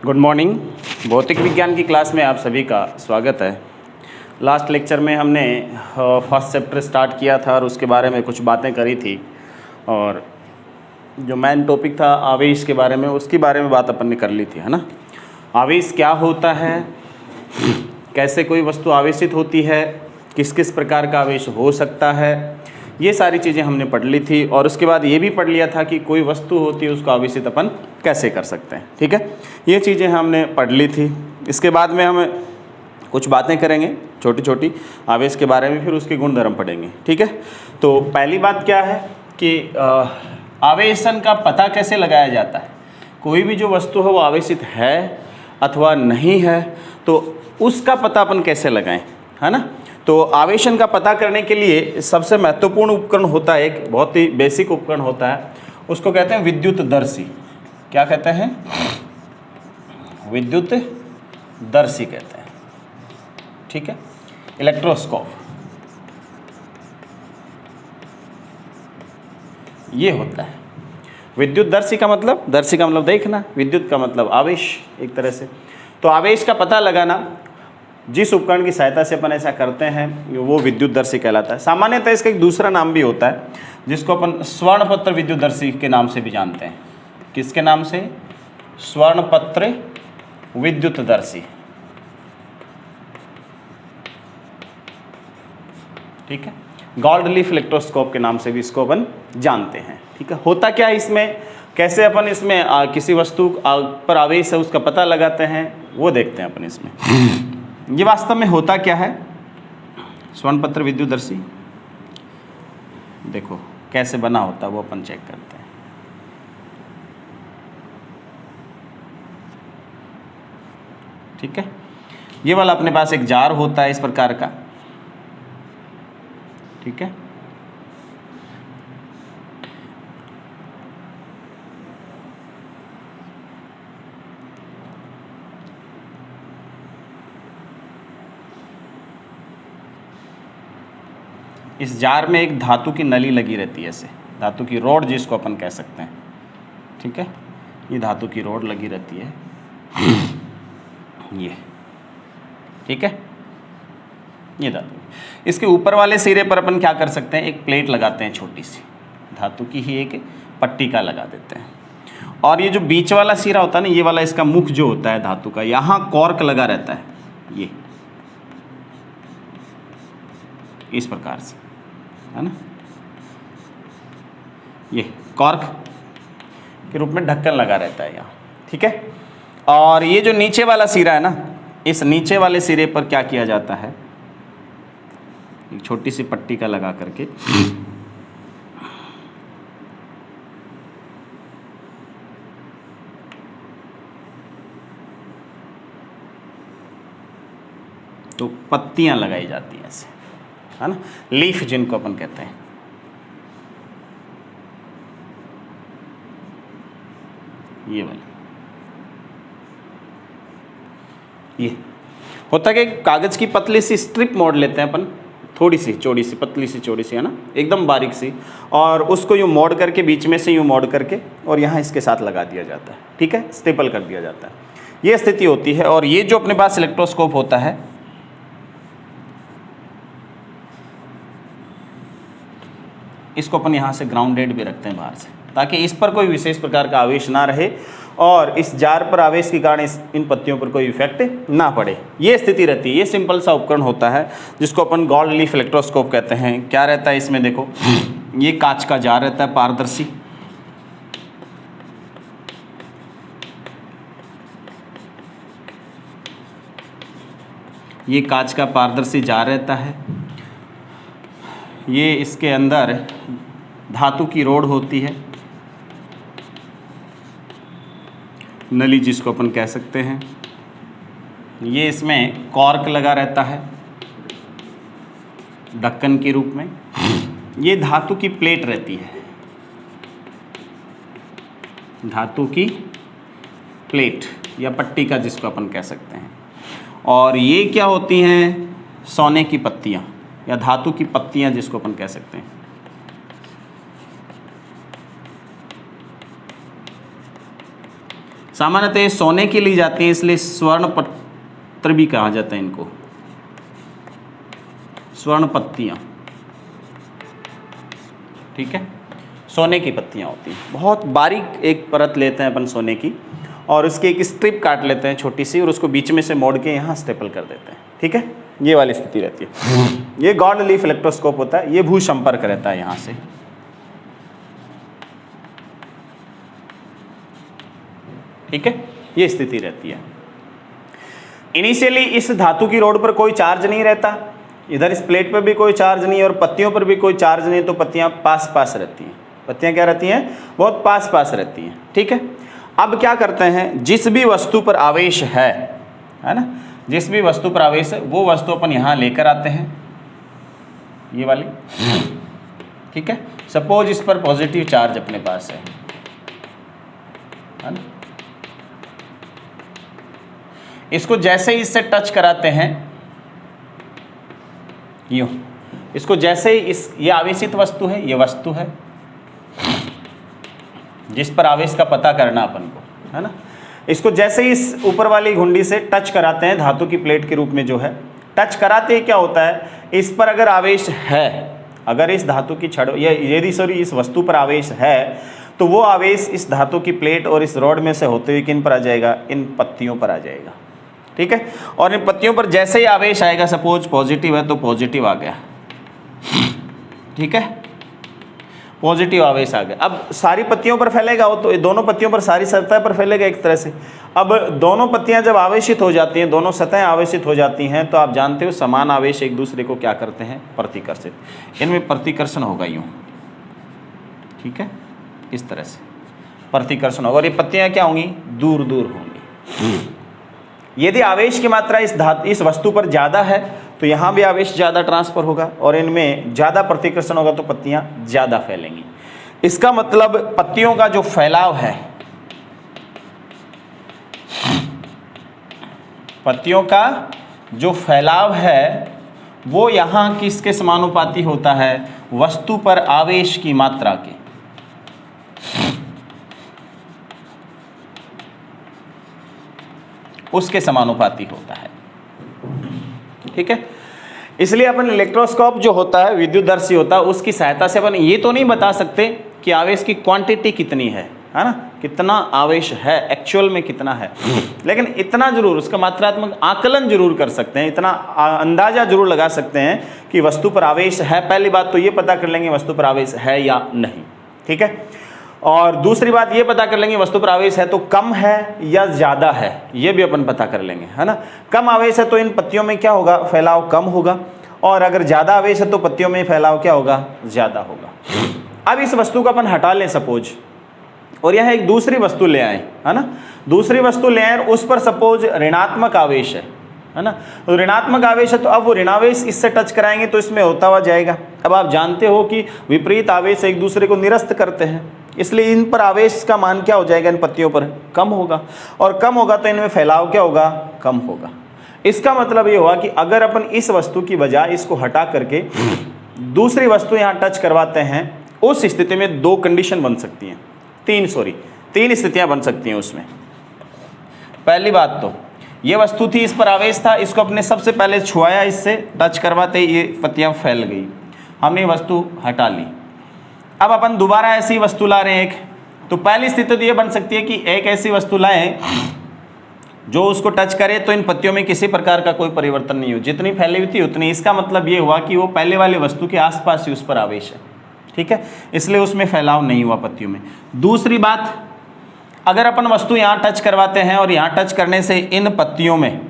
Good morning. भौतिक विज्ञान की क्लास में आप सभी का स्वागत है। लास्ट लेक्चर में हमने फर्स्ट चैप्टर स्टार्ट किया था और उसके बारे में कुछ बातें करी थी, और जो मेन टॉपिक था आवेश के बारे में, उसके बारे में बात अपन ने कर ली थी, है ना। आवेश क्या होता है, कैसे कोई वस्तु आवेशित होती है, किस किस प्रकार का आवेश हो सकता है, ये सारी चीज़ें हमने पढ़ ली थी। और उसके बाद ये भी पढ़ लिया था कि कोई वस्तु होती है उसको आवेशित अपन कैसे कर सकते हैं। ठीक है, ये चीज़ें हमने पढ़ ली थी। इसके बाद में हम कुछ बातें करेंगे छोटी छोटी आवेश के बारे में, फिर उसके गुण धर्म पढ़ेंगे। ठीक है, तो पहली बात क्या है कि आवेशन का पता कैसे लगाया जाता है। कोई भी जो वस्तु है वो आवेशित है अथवा नहीं है, तो उसका पता अपन कैसे लगाएं, है ना। तो आवेशन का पता करने के लिए सबसे महत्वपूर्ण उपकरण होता है, एक बहुत ही बेसिक उपकरण होता है, उसको कहते हैं विद्युतदर्शी। क्या कहते हैं? विद्युतदर्शी कहते हैं। ठीक है, इलेक्ट्रोस्कोप ये होता है। विद्युतदर्शी का मतलब, दर्शी का मतलब देखना, विद्युत का मतलब आवेश एक तरह से। तो आवेश का पता लगाना जिस उपकरण की सहायता से अपन ऐसा करते हैं वो विद्युतदर्शी कहलाता है। सामान्यतः इसका एक दूसरा नाम भी होता है जिसको अपन स्वर्णपत्र विद्युतदर्शी के नाम से भी जानते हैं। किसके नाम से? स्वर्णपत्र विद्युतदर्शी। ठीक है, गोल्ड लीफ इलेक्ट्रोस्कोप के नाम से भी इसको अपन जानते हैं। ठीक है, होता क्या है इसमें, कैसे अपन इसमें किसी वस्तु पर आवेश है उसका पता लगाते हैं, वो देखते हैं अपन इसमें। ये वास्तव में होता क्या है स्वर्णपत्र विद्युतदर्शी, देखो कैसे बना होता है वो अपन चेक करते हैं। ठीक है, ये वाला अपने पास एक जार होता है इस प्रकार का। ठीक है, इस जार में एक धातु की नली लगी रहती है, ऐसे धातु की रोड जिसको अपन कह सकते हैं। ठीक है, ये धातु की रोड लगी रहती है ये। ठीक है, ये धातु, इसके ऊपर वाले सिरे पर अपन क्या कर सकते हैं, एक प्लेट लगाते हैं, छोटी सी धातु की ही एक पट्टी का लगा देते हैं। और ये जो बीच वाला सिरा होता है ना, ये वाला इसका मुख जो होता है धातु का, यहाँ कॉर्क लगा रहता है, ये इस प्रकार से, है ना। ये कॉर्क के रूप में ढक्कन लगा रहता है यहाँ। ठीक है, और ये जो नीचे वाला सिरा है ना, इस नीचे वाले सिरे पर क्या किया जाता है, एक छोटी सी पट्टी का लगा करके तो पत्तियां लगाई जाती हैं ऐसे, है ना, लीफ जिनको अपन कहते हैं। ये वाली, ये होता है कि कागज की पतली सी स्ट्रिप मोड़ लेते हैं अपन, थोड़ी सी चौड़ी सी, पतली सी चौड़ी सी, है ना, एकदम बारीक सी, और उसको यूँ मोड़ करके बीच में से यूँ मोड़ करके और यहाँ इसके साथ लगा दिया जाता है। ठीक है, स्टेपल कर दिया जाता है, ये स्थिति होती है। और ये जो अपने पास इलेक्ट्रोस्कोप होता है, इसको अपन यहाँ से ग्राउंडेड भी रखते हैं बाहर से, ताकि इस पर कोई विशेष प्रकार का आवेश ना रहे और इस जार पर आवेश के कारण इन पत्तियों पर कोई इफेक्ट ना पड़े, ये स्थिति रहती है। ये सिंपल सा उपकरण होता है जिसको अपन गोल्ड लीफ इलेक्ट्रोस्कोप कहते हैं। क्या रहता है इसमें, देखो ये कांच का जार रहता है पारदर्शी, ये कांच का पारदर्शी जार रहता है। ये इसके अंदर धातु की रोड होती है, नली जिसको अपन कह सकते हैं। ये इसमें कॉर्क लगा रहता है ढक्कन के रूप में। ये धातु की प्लेट रहती है, धातु की प्लेट या पट्टी का जिसको अपन कह सकते हैं। और ये क्या होती हैं, सोने की पत्तियां या धातु की पत्तियां जिसको अपन कह सकते हैं। सामान्यतः सोने की ली जाती है, इसलिए स्वर्ण पत्र भी कहा जाता है इनको, स्वर्ण पत्तियां। ठीक है, सोने की पत्तियां होती हैं, बहुत बारीक एक परत लेते हैं अपन सोने की और उसकी एक स्ट्रिप काट लेते हैं छोटी सी और उसको बीच में से मोड़ के यहाँ स्टेपल कर देते हैं। ठीक है, ये वाली स्थिति रहती है। ये गॉड लीफ इलेक्ट्रोस्कोप होता है, ये भू संपर्क रहता है यहाँ से। ठीक है, ये स्थिति रहती है। इनिशियली इस धातु की रोड पर कोई चार्ज नहीं रहता, इधर इस प्लेट पर भी कोई चार्ज नहीं और पत्तियों पर भी कोई चार्ज नहीं, तो पत्तियां पास पास रहती हैं। पत्तियां क्या रहती हैं? बहुत पास पास रहती हैं। ठीक है, अब क्या करते हैं, जिस भी वस्तु पर आवेश है ना, जिस भी वस्तु पर आवेश है वो वस्तु अपन यहाँ लेकर आते हैं, ये वाली। ठीक है, सपोज इस पर पॉजिटिव चार्ज अपने पास है ना, इसको जैसे ही इससे टच कराते हैं, यूं, इसको जैसे ही ये आवेशित वस्तु है, ये वस्तु है जिस पर आवेश का पता करना अपन को, है ना। इसको जैसे ही इस ऊपर वाली घुंडी से टच कराते हैं, धातु की प्लेट के रूप में जो है, टच कराते ही क्या होता है, इस पर अगर आवेश है, अगर इस धातु की छड़ यदि सॉरी इस वस्तु पर आवेश है, तो वो आवेश इस धातु की प्लेट और इस रॉड में से होते हुए किन पर आ जाएगा? इन पत्तियों पर आ जाएगा। ठीक है, और इन पत्तियों पर जैसे ही आवेश आएगा, सपोज पॉजिटिव है तो पॉजिटिव आ गया। ठीक है, पॉजिटिव आवेश आ गया। अब सारी पत्तियों पर फैलेगा वो, तो दोनों पत्तियों पर सारी सतह पर फैलेगा एक तरह से। अब दोनों पत्तियां जब आवेशित हो जाती हैं, दोनों सतहें आवेशित हो जाती हैं, तो आप जानते हो समान आवेश एक दूसरे को क्या करते हैं? प्रतिकर्षित। इनमें प्रतिकर्षण होगा यूं, ठीक है, इस तरह से प्रतिकर्षण होगा और ये पत्तियां क्या होंगी? दूर दूर होंगी। यदि आवेश की मात्रा इस वस्तु पर ज़्यादा है तो यहाँ भी आवेश ज़्यादा ट्रांसफर होगा और इनमें ज़्यादा प्रतिकर्षण होगा तो पत्तियाँ ज़्यादा फैलेंगी। इसका मतलब पत्तियों का जो फैलाव है, पत्तियों का जो फैलाव है वो यहाँ किसके समानुपाती होता है? वस्तु पर आवेश की मात्रा के। उसके समानुपाती होता है। ठीक है, इसलिए अपन इलेक्ट्रोस्कोप जो होता है, विद्युतदर्शी होता है, उसकी सहायता से अपन ये तो नहीं बता सकते कि आवेश की क्वांटिटी कितनी है ना, कितना आवेश है एक्चुअल में कितना है, लेकिन इतना जरूर उसका मात्रात्मक आकलन जरूर कर सकते हैं, इतना अंदाजा जरूर लगा सकते हैं कि वस्तु पर आवेश है। पहली बात तो ये पता कर लेंगे वस्तु पर आवेश है या नहीं। ठीक है, और दूसरी बात ये पता कर लेंगे वस्तु पर आवेश है तो कम है या ज़्यादा है, ये भी अपन पता कर लेंगे, है ना। कम आवेश है तो इन पत्तियों में क्या होगा? फैलाव कम होगा, और अगर ज़्यादा आवेश है तो पत्तियों में फैलाव क्या होगा? ज़्यादा होगा। अब इस वस्तु को अपन हटा लें सपोज, और यह एक दूसरी वस्तु ले आए, है ना, दूसरी वस्तु ले आए, उस पर सपोज ऋणात्मक आवेश है ना, तो ऋणात्मक आवेश है तो अब वो ऋणावेश इससे टच कराएंगे तो इसमें होता हुआ जाएगा। अब आप जानते हो कि विपरीत आवेश एक दूसरे को निरस्त करते हैं, इसलिए इन पर आवेश का मान क्या हो जाएगा? इन पत्तियों पर कम होगा, और कम होगा तो इनमें फैलाव क्या होगा? कम होगा। इसका मतलब ये हुआ कि अगर अपन इस वस्तु की बजाय इसको हटा करके दूसरी वस्तु यहाँ टच करवाते हैं, उस स्थिति में दो कंडीशन बन सकती हैं, तीन स्थितियां बन सकती हैं उसमें। पहली बात तो ये वस्तु थी, इस पर आवेश था, इसको अपने सबसे पहले छुआया, इससे टच करवाते ये पत्तियां फैल गई, हमने वस्तु हटा ली। अब अपन दोबारा ऐसी वस्तु ला रहे हैं एक, तो पहली स्थिति तो ये बन सकती है कि एक ऐसी वस्तु लाएं जो उसको टच करे तो इन पत्तियों में किसी प्रकार का कोई परिवर्तन नहीं हो, जितनी फैली हुई थी उतनी। इसका मतलब ये हुआ कि वो पहले वाले वस्तु के आसपास ही उस पर आवेश है। ठीक है, इसलिए उसमें फैलाव नहीं हुआ पत्तियों में। दूसरी बात, अगर अपन वस्तु यहाँ टच करवाते हैं और यहाँ टच करने से इन पत्तियों में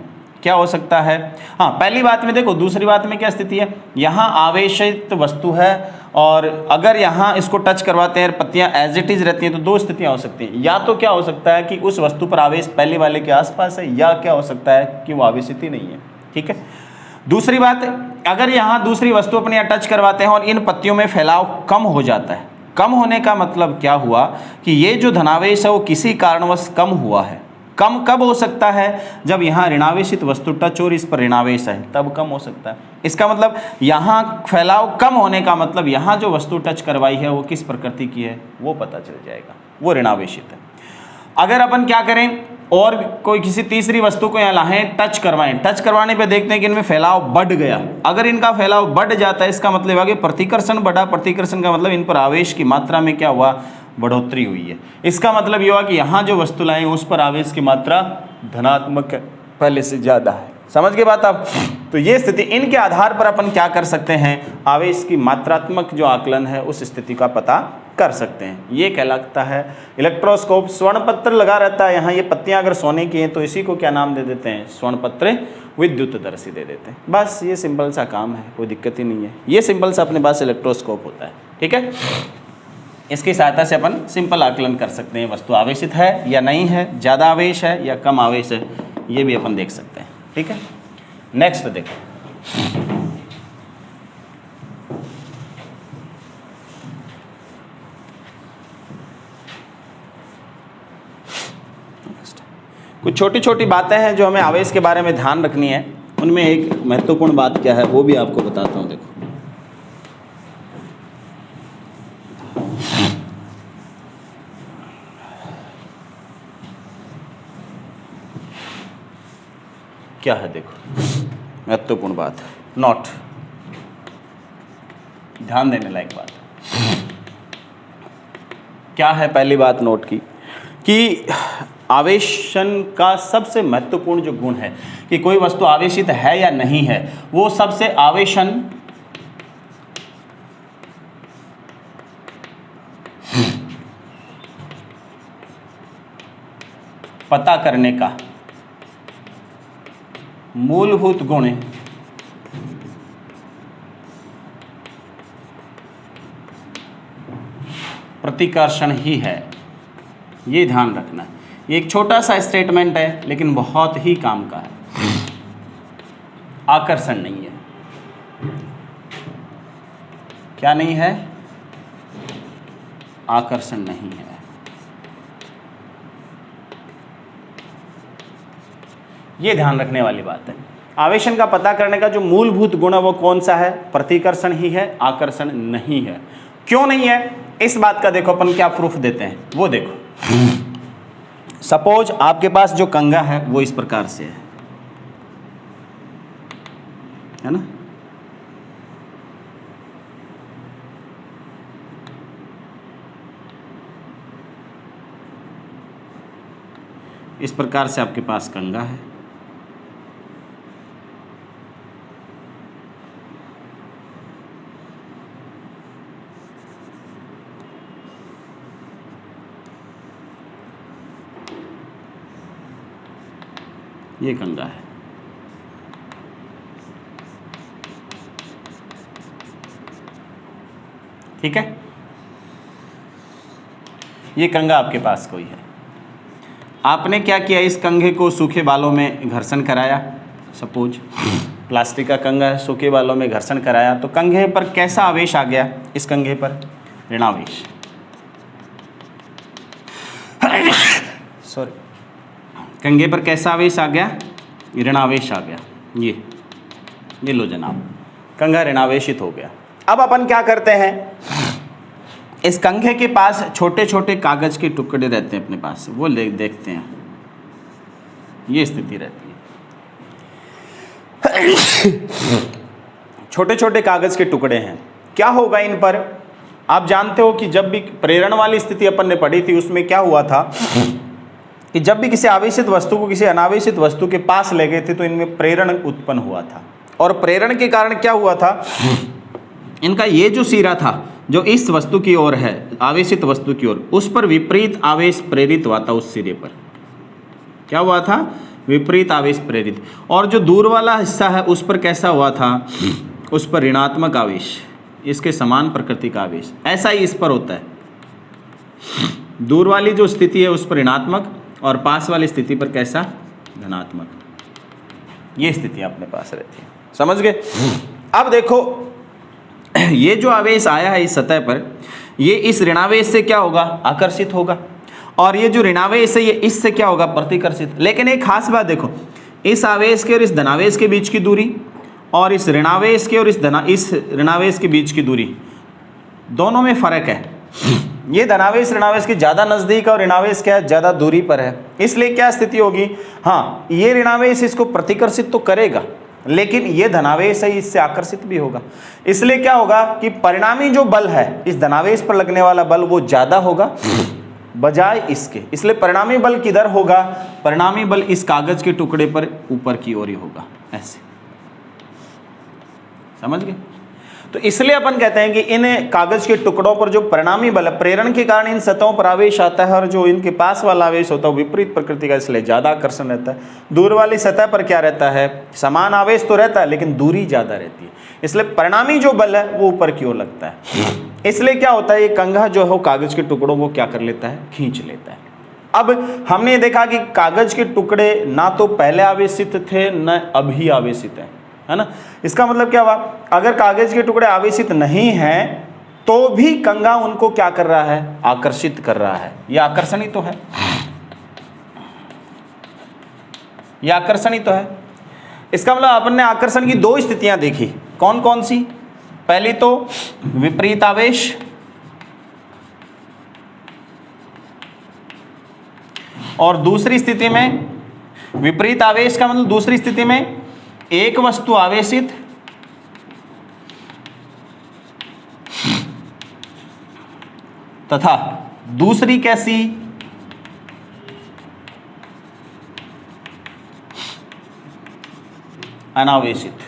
क्या हो सकता है? हाँ, पहली बात में देखो, दूसरी बात में क्या स्थिति है? यहाँ आवेशित वस्तु है और अगर यहाँ इसको टच करवाते हैं पत्तियाँ एज इट इज रहती हैं, तो दो स्थितियाँ हो सकती हैं। या तो क्या हो सकता है कि उस वस्तु पर आवेश पहले वाले के आसपास है, या क्या हो सकता है कि वो आवेशित ही नहीं है। ठीक है, दूसरी बात, अगर यहाँ दूसरी वस्तु अपने यहाँ टच करवाते हैं और इन पत्तियों में फैलाव कम हो जाता है, कम होने का मतलब क्या हुआ कि ये जो धनावेश है वो किसी कारणवश कम हुआ है। कम कब हो सकता है? जब यहाँ ऋणावेशित वस्तु टच और इस पर ऋणावेश है, तब कम हो सकता है। इसका मतलब यहाँ फैलाव कम होने का मतलब यहाँ जो वस्तु टच करवाई है वो किस प्रकृति की है वो पता चल जाएगा, वो ऋणावेशित है। अगर अपन क्या करें और कोई किसी तीसरी वस्तु को यहाँ लाएं, टच करवाएं, टच करवाने पे देखते हैं कि इनमें फैलाव बढ़ गया। अगर इनका फैलाव बढ़ जाता है इसका मतलब है कि प्रतिकर्षण बढ़ा। प्रतिकर्षण का मतलब इन पर आवेश की मात्रा में क्या हुआ, बढ़ोतरी हुई है। इसका मतलब ये हुआ कि यहाँ जो वस्तु लाएं उस पर आवेश की मात्रा धनात्मक है, पहले से ज्यादा है। समझ गए बात आप? तो ये स्थिति, इनके आधार पर अपन क्या कर सकते हैं, आवेश की मात्रात्मक जो आकलन है उस स्थिति का पता कर सकते हैं। ये कहलाता है इलेक्ट्रोस्कोप। स्वर्णपत्र लगा रहता है यहाँ, ये पत्तियां अगर सोने की हैं तो इसी को क्या नाम दे देते हैं, स्वर्णपत्र विद्युतदर्शी दे देते हैं। बस ये सिंपल सा काम है, कोई दिक्कत ही नहीं है। ये सिंपल सा अपने पास इलेक्ट्रोस्कोप होता है, ठीक है। इसकी सहायता से अपन सिंपल आकलन कर सकते हैं, वस्तु आवेशित है या नहीं है, ज़्यादा आवेश है या कम आवेश है, ये भी अपन देख सकते हैं, ठीक है। नेक्स्ट देखो, कुछ छोटी छोटी बातें हैं जो हमें आवेश के बारे में ध्यान रखनी है। उनमें एक महत्वपूर्ण बात क्या है वो भी आपको बताता हूं। देखो, क्या है, देखो महत्वपूर्ण बात है, नोट, ध्यान देने लायक बात क्या है। पहली बात नोट की कि आवेशन का सबसे महत्वपूर्ण जो गुण है कि कोई वस्तु आवेशित है या नहीं है, वो सबसे आवेशन पता करने का मूलभूत गुण प्रतिकर्षण ही है। ये ध्यान रखना है। ये एक छोटा सा स्टेटमेंट है लेकिन बहुत ही काम का है। आकर्षण नहीं है। क्या नहीं है? आकर्षण नहीं है। ये ध्यान रखने वाली बात है। आवेशन का पता करने का जो मूलभूत गुण है वो कौन सा है? प्रतिकर्षण ही है, आकर्षण नहीं है। क्यों नहीं है? इस बात का देखो अपन क्या प्रूफ देते हैं, वो देखो। सपोज आपके पास जो कंघा है वो इस प्रकार से है ना? इस प्रकार से आपके पास कंघा है। ये कंघा है। ठीक है, ये कंघा आपके पास कोई है। आपने क्या किया, इस कंघे को सूखे बालों में घर्षण कराया। सपोज प्लास्टिक का कंघा है, सूखे बालों में घर्षण कराया तो कंघे पर कैसा आवेश आ गया? इस कंघे पर ऋणावेश। सॉरी, कंघे पर कैसा आवेश आ गया? ऋणावेश आ गया। ये लो जनाब, कंघा ऋणावेशित हो गया। अब अपन क्या करते हैं, इस कंघे के पास छोटे छोटे कागज के टुकड़े रहते हैं अपने पास, वो देखते हैं। ये स्थिति रहती है। छोटे छोटे कागज के टुकड़े हैं, क्या होगा इन पर? आप जानते हो कि जब भी प्रेरण वाली स्थिति अपन ने पढ़ी थी उसमें क्या हुआ था कि जब भी किसी आवेशित वस्तु को किसी अनावेशित वस्तु के पास ले गए थे तो इनमें प्रेरण उत्पन्न हुआ था। और प्रेरण के कारण क्या हुआ था, इनका ये जो सिरा था जो इस वस्तु की ओर है, आवेशित वस्तु की ओर, उस पर विपरीत आवेश प्रेरित हुआ था। उस सिरे पर क्या हुआ था? विपरीत आवेश प्रेरित। और जो दूर वाला हिस्सा है उस पर कैसा हुआ था? उस पर ऋणात्मक आवेश, इसके समान प्रकृति का आवेश। ऐसा ही इस पर होता है। दूर वाली जो स्थिति है उस पर ऋणात्मक और पास वाली स्थिति पर कैसा? धनात्मक। ये स्थिति अपने पास रहती है। समझ गए? अब देखो, ये जो आवेश आया है इस सतह पर, ये इस ऋणावेश से क्या होगा? आकर्षित होगा। और ये जो ऋणावेश है ये इससे क्या होगा? प्रतिकर्षित। लेकिन एक खास बात देखो, इस आवेश के और इस धनावेश के बीच की दूरी और इस ऋणावेश के और इस ऋणावेश के बीच की दूरी, दोनों में फर्क है। ये धनावेश ऋणावेश के ज़्यादा नज़दीक और ऋणावेश क्या है, ज़्यादा दूरी पर है, इसलिए क्या स्थिति होगी, हाँ ये ऋणावेश इसको प्रतिकर्षित तो करेगा, लेकिन ये धनावेश है इससे आकर्षित भी होगा। इसलिए क्या होगा कि परिणामी जो बल है इस धनावेश पर लगने वाला बल वो ज़्यादा होगा बजाय इसके। इसलिए परिणामी बल किधर होगा, परिणामी बल इस कागज के टुकड़े पर ऊपर की ओर ही होगा, ऐसे, समझ गए। तो इसलिए अपन कहते हैं कि इन कागज के टुकड़ों पर जो परिणामी बल है, प्रेरण के कारण इन सतहों पर आवेश आता है और जो इनके पास वाला आवेश होता है विपरीत प्रकृति का, इसलिए ज्यादा आकर्षण रहता है। दूर वाली सतह पर क्या रहता है, समान आवेश तो रहता है लेकिन दूरी ज्यादा रहती है, इसलिए परिणामी जो बल है वो ऊपर की ओर लगता है। इसलिए क्या होता है, ये कंघा जो है वो कागज के टुकड़ों को क्या कर लेता है, खींच लेता है। अब हमने देखा कि कागज के टुकड़े ना तो पहले आवेशित थे न अभी आवेशित है ना। इसका मतलब क्या हुआ, अगर कागज के टुकड़े आवेशित नहीं हैं तो भी कंघा उनको क्या कर रहा है, आकर्षित कर रहा है। ये आकर्षण ही तो है, ये आकर्षण ही तो है। इसका मतलब अपन ने आकर्षण की दो स्थितियां देखी, कौन कौन सी, पहली तो विपरीत आवेश और दूसरी स्थिति में, विपरीत आवेश का मतलब दूसरी स्थिति में एक वस्तु आवेशित तथा दूसरी कैसी, अनावेशित।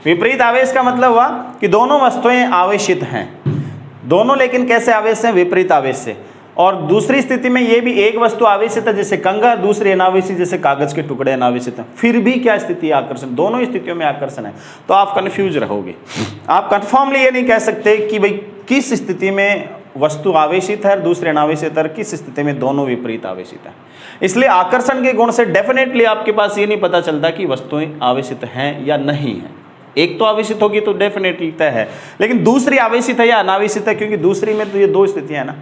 विपरीत आवेश का मतलब हुआ कि दोनों वस्तुएं आवेशित हैं, दोनों लेकिन कैसे आवेश हैं, विपरीत आवेश से। और दूसरी स्थिति में ये भी एक वस्तु आवेशित है जैसे कंघा, दूसरी अनावेशित जैसे कागज के टुकड़े अनावेशित हैं, फिर भी क्या स्थिति है, आकर्षण। दोनों स्थितियों में आकर्षण है, तो आप कंफ्यूज रहोगे। आप कंफर्मली ये नहीं कह सकते कि भाई किस स्थिति में वस्तु आवेशित है और दूसरी अनावेशित है, किस स्थिति में दोनों विपरीत आवेशित है। इसलिए आकर्षण के गुण से डेफिनेटली आपके पास ये नहीं पता चलता कि वस्तुएं आवेशित हैं या नहीं है। एक तो आवेशित होगी तो डेफिनेटली तय है, लेकिन दूसरी आवेशित है या अनावेशित है, क्योंकि दूसरी में तो ये दो स्थितियां है ना,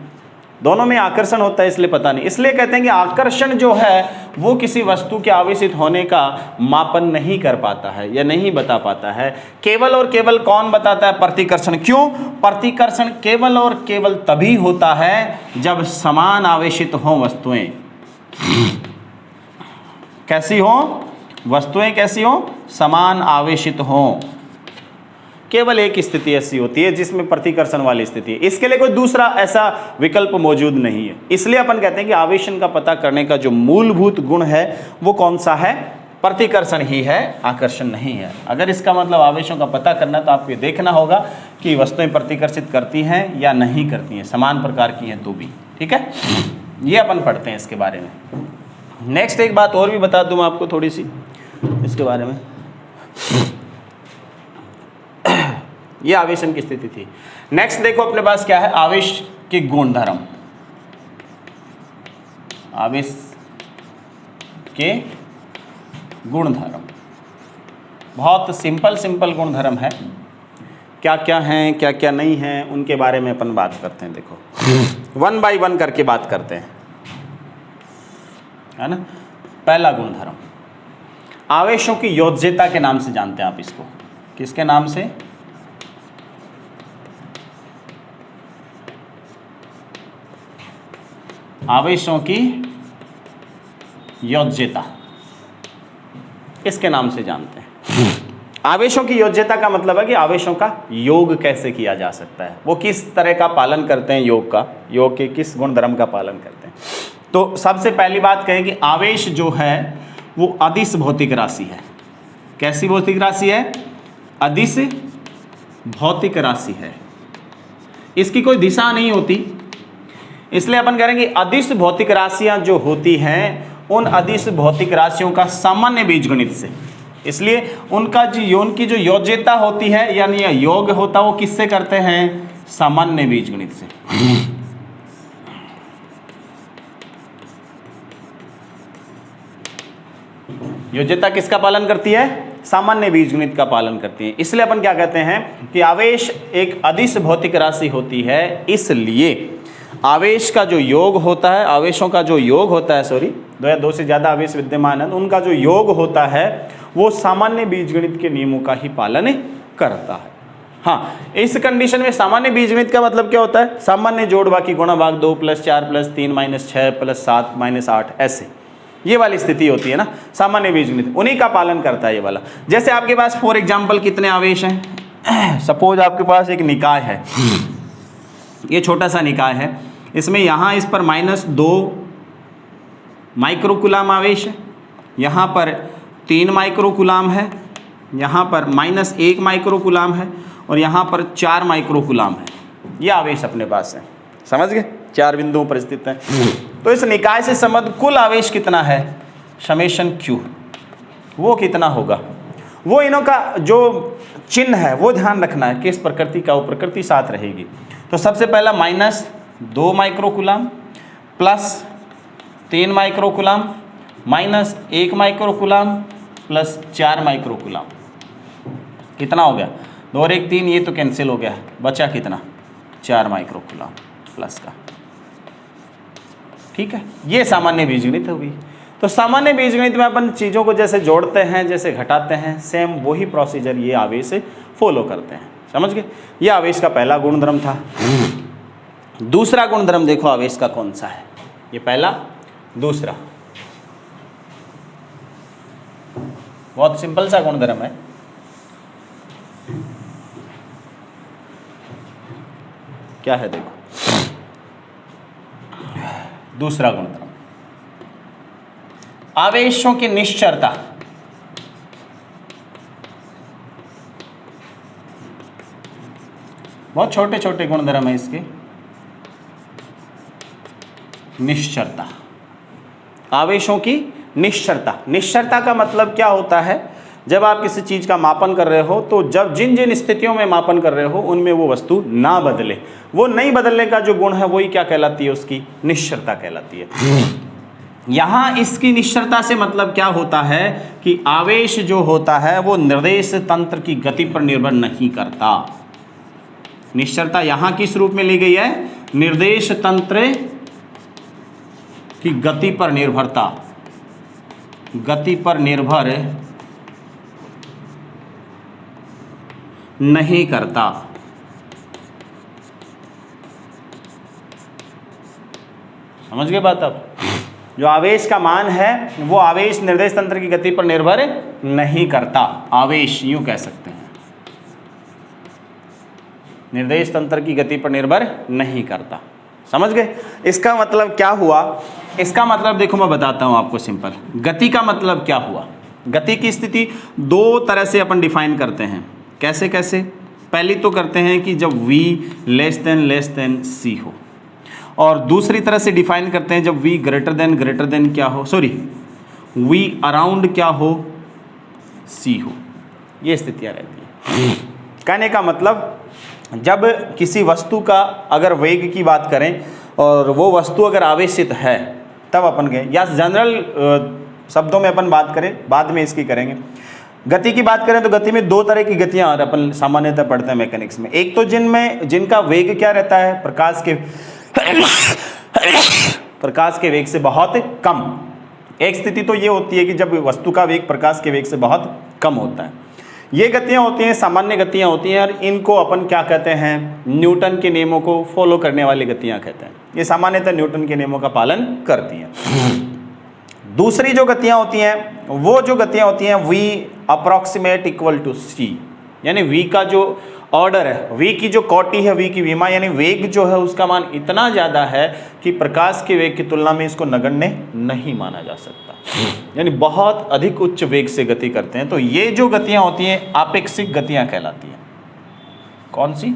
दोनों में आकर्षण होता है, इसलिए पता नहीं। इसलिए कहते हैं कि आकर्षण जो है वो किसी वस्तु के आवेशित होने का मापन नहीं कर पाता है या नहीं बता पाता है। केवल और केवल कौन बताता है, प्रतिकर्षण। क्यों, प्रतिकर्षण केवल और केवल तभी होता है जब समान आवेशित हों वस्तुएं। कैसी हो वस्तुएं, कैसी हो, समान आवेशित हों। केवल एक स्थिति ऐसी होती है जिसमें प्रतिकर्षण वाली स्थिति है, इसके लिए कोई दूसरा ऐसा विकल्प मौजूद नहीं है। इसलिए अपन कहते हैं कि आवेशन का पता करने का जो मूलभूत गुण है वो कौन सा है, प्रतिकर्षण ही है, आकर्षण नहीं है। अगर इसका मतलब आवेशों का पता करना तो आपको देखना होगा कि वस्तुएं प्रतिकर्षित करती हैं या नहीं करती हैं, समान प्रकार की हैं तो भी। ठीक है, ये अपन पढ़ते हैं इसके बारे में। नेक्स्ट एक बात और भी बता दूं आपको थोड़ी सी इसके बारे में। ये आवेशन की स्थिति थी। नेक्स्ट देखो अपने पास क्या है, आवेश के गुणधर्म। आवेश के गुणधर्म बहुत सिंपल गुणधर्म है। क्या क्या हैं, क्या क्या नहीं हैं, उनके बारे में अपन बात करते हैं। देखो वन बाय वन करके बात करते हैं, है ना। पहला गुणधर्म आवेशों की योज्यता के नाम से जानते हैं आप इसको। किसके नाम से, आवेशों की योज्यता, इसके नाम से जानते हैं। आवेशों की योज्यता का मतलब है कि आवेशों का योग कैसे किया जा सकता है, वो किस तरह का पालन करते हैं, योग का, योग के किस गुणधर्म का पालन करते हैं। तो सबसे पहली बात कहें कि आवेश जो है वो अदिश भौतिक राशि है। कैसी भौतिक राशि है, अदिश भौतिक राशि है। इसकी कोई दिशा नहीं होती, इसलिए अपन कह रहे हैं कि अदिश भौतिक राशियां जो होती हैं उन अदिश भौतिक राशियों का सामान्य बीजगणित से, इसलिए उनका उनकी जो योज्यता होती है यानी योग होता है वो किससे करते हैं, सामान्य बीजगणित से। योज्यता किसका पालन करती है, सामान्य बीजगणित का पालन करती है। इसलिए अपन क्या कहते हैं कि आवेश एक अदिश भौतिक राशि होती है, इसलिए आवेश का जो योग होता है, आवेशों का जो योग होता है, सॉरी दो से ज़्यादा आवेश विद्यमान है, उनका जो योग होता है वो सामान्य बीजगणित के नियमों का ही पालन करता है। हाँ, इस कंडीशन में सामान्य बीजगणित का मतलब क्या होता है? सामान्य जोड़ बाकी गुणा भाग 2 + 4 + 3 - 6 + 7 - 8, ऐसे ये वाली स्थिति होती है ना सामान्य बीजगणित, उन्हीं का पालन करता है ये वाला। जैसे आपके पास फॉर एग्जाम्पल कितने आवेश हैं? सपोज आपके पास एक निकाय है, ये छोटा सा निकाय है, इसमें यहाँ इस पर -2 माइक्रोकुलाम आवेश है, यहाँ पर 3 माइक्रोकुलाम है, यहाँ पर -1 माइक्रोकुलाम है और यहाँ पर 4 माइक्रोकुलाम है। ये आवेश अपने पास है, समझ गए? 4 बिंदुओं पर स्थित है। तो इस निकाय से संबद्ध कुल आवेश कितना है? समेशन Q, वो कितना होगा? वो इनों का जो चिन्ह है वो ध्यान रखना है, किस प्रकृति का, वो प्रकृति साथ रहेगी। तो सबसे पहला -2 microcoulomb plus 3 microcoulomb -1 microcoulomb plus 4 microcoulomb, कितना हो गया? 2 और 1 3, ये तो कैंसिल हो गया, बचा कितना? 4 माइक्रोकुलाम प्लस का। ठीक है, ये सामान्य बीजगणित होगी। तो सामान्य बीजगणित में अपन चीज़ों को जैसे जोड़ते हैं, जैसे घटाते हैं, सेम वही प्रोसीजर ये आवेश फॉलो करते हैं, समझ गए? ये आवेश का पहला गुणधर्म था। दूसरा गुणधर्म देखो आवेश का कौन सा है? ये पहला, दूसरा बहुत सिंपल सा गुणधर्म है। क्या है देखो, दूसरा गुणधर्म आवेशों की निश्चरता। बहुत छोटे छोटे गुणधर्म है इसके। निश्चरता, आवेशों की निश्चरता। निश्चरता का मतलब क्या होता है? जब आप किसी चीज का मापन कर रहे हो तो जब जिन जिन स्थितियों में मापन कर रहे हो उनमें वो वस्तु ना बदले, वो नहीं बदलने का जो गुण है वही क्या कहलाती है? उसकी निश्चरता कहलाती है। यहां इसकी निश्चरता से मतलब क्या होता है कि आवेश जो होता है वो निर्देश तंत्र की गति पर निर्भर नहीं करता। निश्चरता यहां किस रूप में ली गई है? निर्देश तंत्र की गति पर निर्भरता, गति पर निर्भर नहीं करता। समझ गए बात? अब जो आवेश का मान है वो आवेश निर्देश तंत्र की गति पर निर्भर नहीं करता। आवेश यूं कह सकते हैं, निर्देश तंत्र की गति पर निर्भर नहीं करता। समझ गए? इसका मतलब क्या हुआ? इसका मतलब देखो मैं बताता हूं आपको सिंपल। गति का मतलब क्या हुआ? गति की स्थिति दो तरह से अपन डिफाइन करते हैं। कैसे कैसे? पहली तो करते हैं कि जब v < c हो, और दूसरी तरह से डिफाइन करते हैं जब v greater क्या हो, सॉरी v अराउंड क्या हो, c हो। ये स्थितियां रहती हैं। कहने का मतलब जब किसी वस्तु का अगर वेग की बात करें और वो वस्तु अगर आवेशित है तब अपन गए, या जनरल शब्दों में अपन बात करें, बाद में इसकी करेंगे। गति की बात करें तो गति में दो तरह की गतियां अपन सामान्यतः पढ़ते हैं मैकेनिक्स में। एक तो जिनका वेग क्या रहता है? प्रकाश के वेग से बहुत कम। एक स्थिति तो ये होती है कि जब वस्तु का वेग प्रकाश के वेग से बहुत कम होता है। ये गतियां होती हैं सामान्य गतियां होती हैं, और इनको अपन क्या कहते हैं? न्यूटन के नियमों को फॉलो करने वाली गतियां कहते हैं। ये सामान्यतः न्यूटन के नियमों का पालन करती हैं। दूसरी जो गतियां होती हैं, वो जो गतियां होती हैं v approximate equal to c, यानी v का जो ऑर्डर है, v की जो कोटि है, v की विमा यानी वेग जो है उसका मान इतना ज़्यादा है कि प्रकाश के वेग की तुलना में इसको नगण्य नहीं माना जा सकता, यानी बहुत अधिक उच्च वेग से गति करते हैं। तो ये जो गतियां होती हैं आपेक्षिक गतियां कहलाती हैं। कौन सी?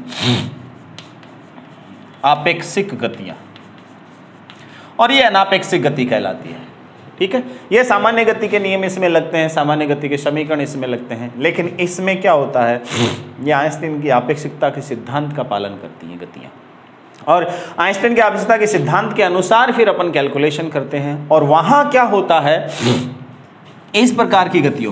आपेक्षिक गतियां। और ये अनापेक्षिक गति कहलाती है। ठीक है, ये सामान्य गति के नियम इसमें लगते हैं, सामान्य गति के समीकरण इसमें लगते हैं, लेकिन इसमें क्या होता है? ये आइंस्टीन की आपेक्षिकता के सिद्धांत का पालन करती हैं गतियां, और आइंस्टीन के आपेक्षिकता के सिद्धांत के अनुसार फिर अपन कैलकुलेशन करते हैं। और वहां क्या होता है? इस प्रकार की गतियों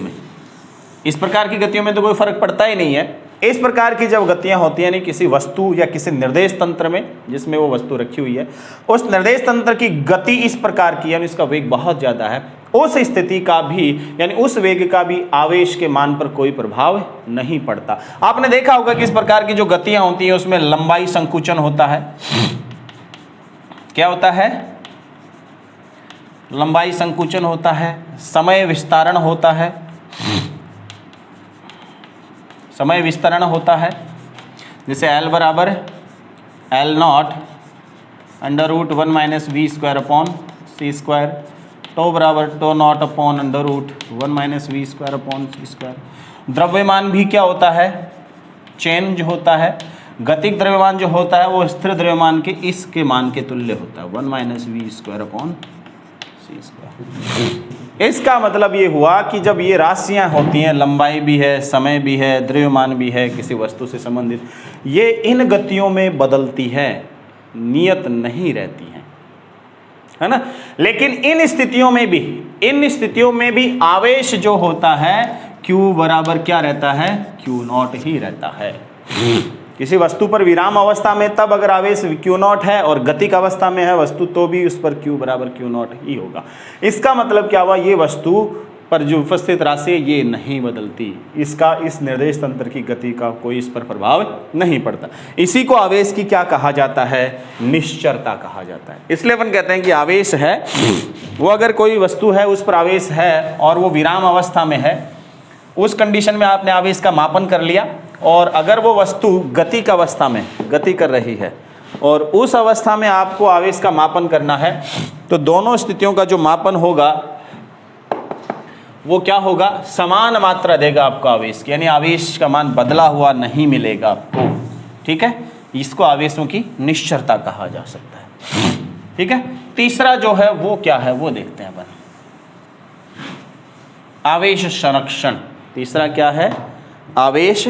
में तो कोई फर्क पड़ता ही नहीं है। इस प्रकार की जब गतियां होती हैं, यानी किसी वस्तु या किसी निर्देश तंत्र में जिसमें वो वस्तु रखी हुई है, उस निर्देश तंत्र की गति इस प्रकार की, यानी इसका वेग बहुत ज़्यादा है, उस स्थिति का भी, यानी उस वेग का भी आवेश के मान पर कोई प्रभाव नहीं पड़ता। आपने देखा होगा कि इस प्रकार की जो गतियां होती हैं उसमें लंबाई संकुचन होता है। क्या होता है? लंबाई संकुचन होता है, समय विस्तारण होता है, समय विस्तरण होता है। जैसे L बराबर L0 under root 1 minus v square upon c square, टो बराबर टो naught upon under root 1 minus v square upon c square. द्रव्यमान भी क्या होता है? चेंज होता है। गतिक द्रव्यमान जो होता है वो स्थिर द्रव्यमान के इसके मान के तुल्य होता है, 1 minus v square upon c square. इसका मतलब ये हुआ कि जब ये राशियां होती हैं, लंबाई भी है, समय भी है, द्रव्यमान भी है किसी वस्तु से संबंधित, ये इन गतियों में बदलती है, नियत नहीं रहती हैं, है ना। लेकिन इन स्थितियों में भी आवेश जो होता है Q बराबर क्या रहता है? Q0 ही रहता है। किसी वस्तु पर विराम अवस्था में तब अगर आवेश Q0 है और गतिक अवस्था में है वस्तु तो भी उस पर Q बराबर Q0 ही होगा। इसका मतलब क्या हुआ? ये वस्तु पर जो उपस्थित राशि है ये नहीं बदलती, इसका इस निर्देश तंत्र की गति का कोई इस पर प्रभाव नहीं पड़ता। इसी को आवेश की क्या कहा जाता है? निश्चरता कहा जाता है। इसलिए अपन कहते हैं कि आवेश है वो, अगर कोई वस्तु है उस पर आवेश है और वो विराम अवस्था में है, उस कंडीशन में आपने आवेश का मापन कर लिया, और अगर वो वस्तु गतिक अवस्था में गति कर रही है और उस अवस्था में आपको आवेश का मापन करना है, तो दोनों स्थितियों का जो मापन होगा वो क्या होगा? समान मात्रा देगा आपको आवेश की, यानी आवेश का मान बदला हुआ नहीं मिलेगा आपको। ठीक है, इसको आवेशों की निश्चरता कहा जा सकता है। ठीक है, तीसरा जो है वो क्या है वो देखते हैं अपन, आवेश संरक्षण। तीसरा क्या है? आवेश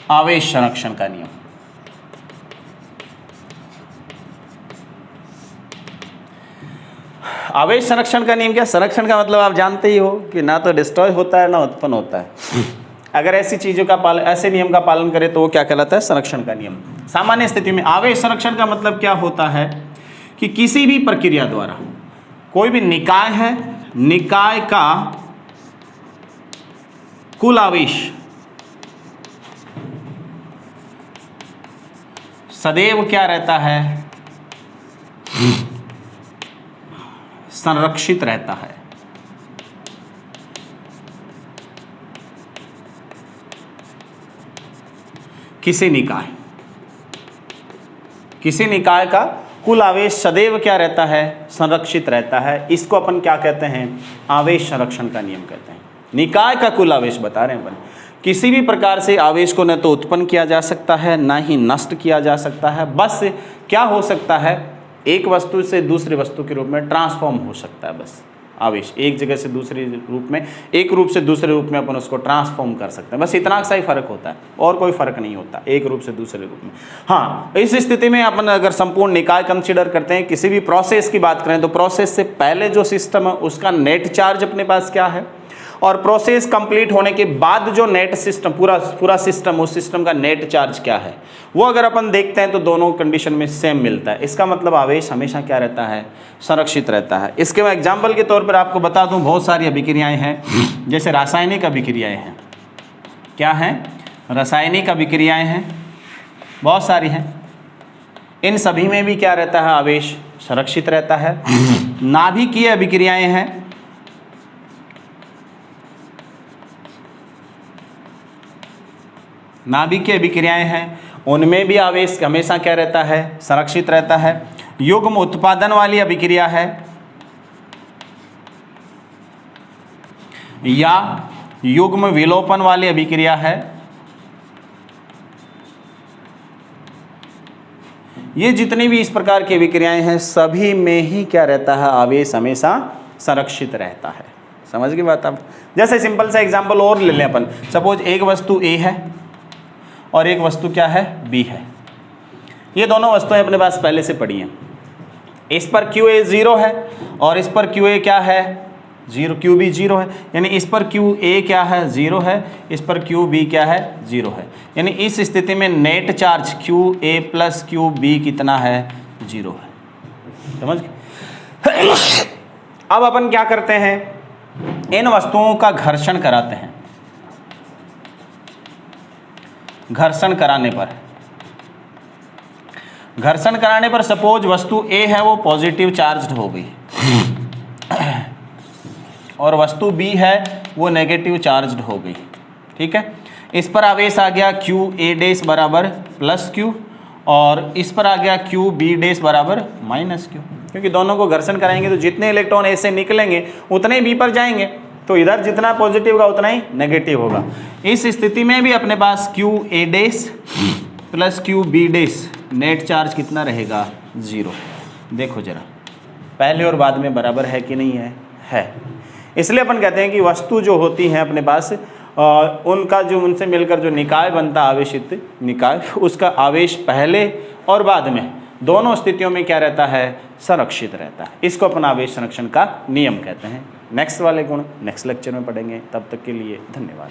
आवेश संरक्षण का नियम। आवेश संरक्षण का नियम क्या? संरक्षण का मतलब आप जानते ही हो कि ना तो डिस्ट्रॉय होता है ना उत्पन्न होता है। अगर ऐसी चीजों का पालन, ऐसे नियम का पालन करें तो वो क्या कहलाता है? संरक्षण का नियम। सामान्य स्थिति में आवेश संरक्षण का मतलब क्या होता है कि किसी भी प्रक्रिया द्वारा कोई भी निकाय है, निकाय का कुल आवेश सदैव क्या रहता है? संरक्षित रहता है। किसी निकाय का कुल आवेश सदैव क्या रहता है? संरक्षित रहता है। इसको अपन क्या कहते हैं? आवेश संरक्षण का नियम कहते हैं। निकाय का कुल आवेश बता रहे हैं अपन। किसी भी प्रकार से आवेश को न तो उत्पन्न किया जा सकता है ना ही नष्ट किया जा सकता है, बस क्या हो सकता है? एक वस्तु से दूसरे वस्तु के रूप में ट्रांसफॉर्म हो सकता है। बस आवेश एक जगह से दूसरे रूप में, एक रूप से दूसरे रूप में अपन उसको ट्रांसफॉर्म कर सकते हैं। बस इतना सा ही फर्क होता है और कोई फर्क नहीं होता एक रूप से दूसरे रूप में। हाँ, इस स्थिति में अपन अगर संपूर्ण निकाय कंसीडर करते हैं, किसी भी प्रोसेस की बात करें तो प्रोसेस से पहले जो सिस्टम है उसका नेट चार्ज अपने पास क्या है, और प्रोसेस कंप्लीट होने के बाद जो नेट सिस्टम पूरा सिस्टम, उस सिस्टम का नेट चार्ज क्या है, वो अगर अपन देखते हैं तो दोनों कंडीशन में सेम मिलता है। इसका मतलब आवेश हमेशा क्या रहता है? संरक्षित रहता है। इसके मैं एग्जाम्पल के तौर पर आपको बता दूं, बहुत सारी अभिक्रियाएं हैं, जैसे रासायनिक अभिक्रियाएं हैं। क्या हैं? रासायनिक अभिक्रियाएं हैं, बहुत सारी हैं। इन सभी में भी क्या रहता है? आवेश संरक्षित रहता है। नाभिकीय अभिक्रियाएं हैं, नाभिकीय अभिक्रियाएं हैं, उनमें भी आवेश हमेशा क्या रहता है? संरक्षित रहता है। युग्म उत्पादन वाली अभिक्रिया है या युग्म विलोपन वाली अभिक्रिया है, ये जितनी भी इस प्रकार की अभिक्रियाएं हैं सभी में ही क्या रहता है? आवेश हमेशा संरक्षित रहता है। समझ गए बात आप? जैसे सिंपल सा एग्जांपल और ले लें अपन। सपोज एक वस्तु ए है और एक वस्तु क्या है? बी है। ये दोनों वस्तुएं अपने पास पहले से पड़ी हैं। इस पर क्यू ए 0 है और इस पर क्यू ए क्या है 0, क्यू बी 0 है, यानी इस पर क्यू ए क्या है 0 है, इस पर क्यू बी क्या है 0 है, यानी इस स्थिति में net charge q a plus Q b कितना है 0 है। समझ गए। अब अपन क्या करते हैं, इन वस्तुओं का घर्षण कराते हैं। घर्षण कराने पर सपोज वस्तु ए है वो पॉजिटिव चार्ज हो गई और वस्तु बी है वो नेगेटिव चार्ज हो गई। ठीक है, इस पर आवेश आ गया क्यू ए डैश बराबर प्लस क्यू और इस पर आ गया क्यू बी डैश बराबर माइनस क्यू, क्योंकि दोनों को घर्षण कराएंगे तो जितने इलेक्ट्रॉन ए से निकलेंगे उतने ही बी पर जाएंगे, तो इधर जितना पॉजिटिव होगा उतना ही नेगेटिव होगा। इस स्थिति में भी अपने पास Q A dash plus Q B dash net charge कितना रहेगा 0। देखो जरा पहले और बाद में बराबर है कि नहीं है। इसलिए अपन कहते हैं कि वस्तु जो होती हैं अपने पास उनका जो उनसे मिलकर जो निकाय बनता है आवेशित निकाय, उसका आवेश पहले और बाद में दोनों स्थितियों में क्या रहता है संरक्षित रहता है। इसको अपन आवेश संरक्षण का नियम कहते हैं। नेक्स्ट वाले गुण नेक्स्ट लेक्चर में पढ़ेंगे, तब तक के लिए धन्यवाद।